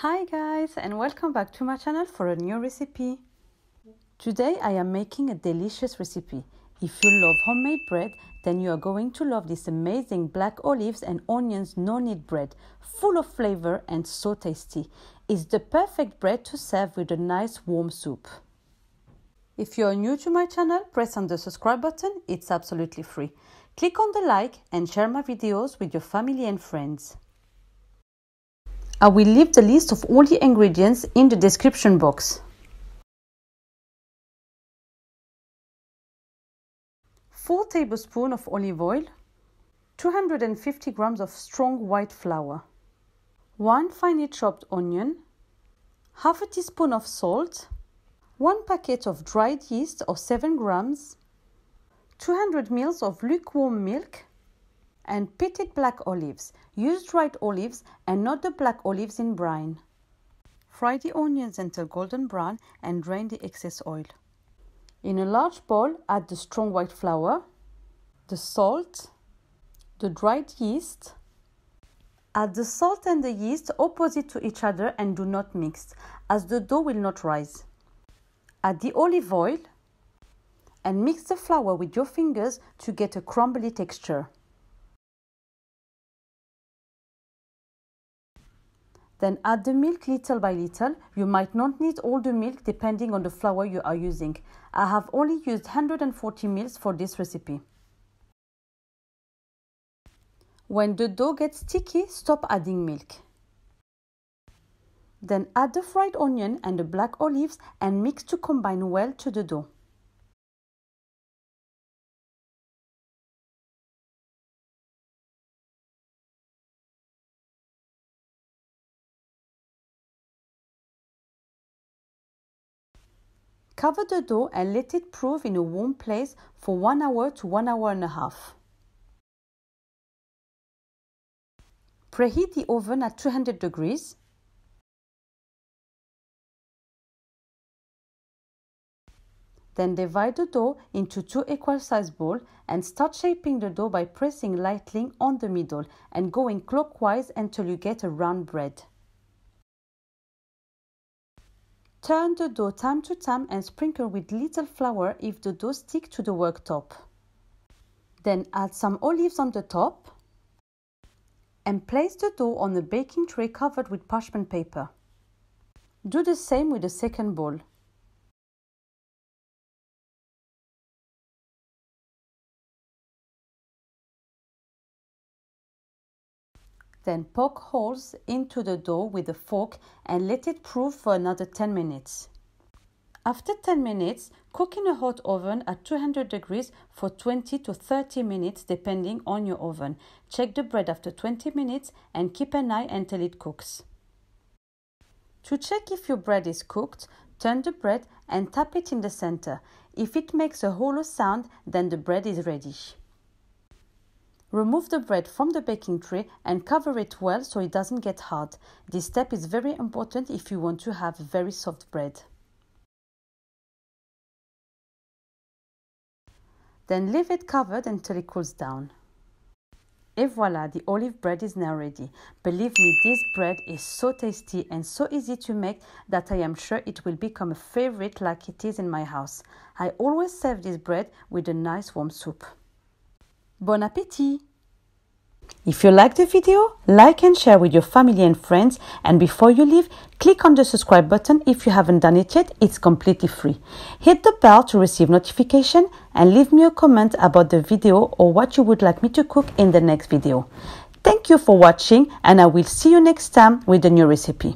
Hi guys, and welcome back to my channel for a new recipe. Today I am making a delicious recipe. If you love homemade bread, then you are going to love this amazing black olives and onions no-knead bread, full of flavor and so tasty. It's the perfect bread to serve with a nice warm soup. If you are new to my channel, press on the subscribe button, it's absolutely free. Click on the like and share my videos with your family and friends. I will leave the list of all the ingredients in the description box. 4 tablespoons of olive oil, 250 grams of strong white flour, 1 finely chopped onion, half a teaspoon of salt, 1 packet of dried yeast or 7 grams, 200 ml of lukewarm milk, and pitted black olives. Use dried olives and not the black olives in brine. Fry the onions until golden brown and drain the excess oil. In a large bowl, add the strong white flour, the salt, the dried yeast. Add the salt and the yeast opposite to each other and do not mix, as the dough will not rise. Add the olive oil and mix the flour with your fingers to get a crumbly texture. Then add the milk little by little. You might not need all the milk depending on the flour you are using. I have only used 140 ml for this recipe. When the dough gets sticky, stop adding milk. Then add the fried onion and the black olives and mix to combine well to the dough. Cover the dough and let it prove in a warm place for 1 hour to 1 hour and a half. Preheat the oven at 200 degrees. Then divide the dough into 2 equal-sized balls and start shaping the dough by pressing lightly on the middle and going clockwise until you get a round bread. Turn the dough time to time and sprinkle with little flour if the dough sticks to the worktop. Then add some olives on the top and place the dough on a baking tray covered with parchment paper. Do the same with the second bowl. Then poke holes into the dough with a fork and let it prove for another 10 minutes. After 10 minutes, cook in a hot oven at 200 degrees for 20 to 30 minutes depending on your oven. Check the bread after 20 minutes and keep an eye until it cooks. To check if your bread is cooked, turn the bread and tap it in the center. If it makes a hollow sound, then the bread is ready. Remove the bread from the baking tray and cover it well so it doesn't get hard. This step is very important if you want to have very soft bread. Then leave it covered until it cools down. Et voila, the olive bread is now ready. Believe me, this bread is so tasty and so easy to make that I am sure it will become a favorite like it is in my house. I always serve this bread with a nice warm soup. Bon appétit! If you like the video, like and share with your family and friends, and before you leave, click on the subscribe button if you haven't done it yet, it's completely free. Hit the bell to receive notification and leave me a comment about the video or what you would like me to cook in the next video. Thank you for watching and I will see you next time with a new recipe.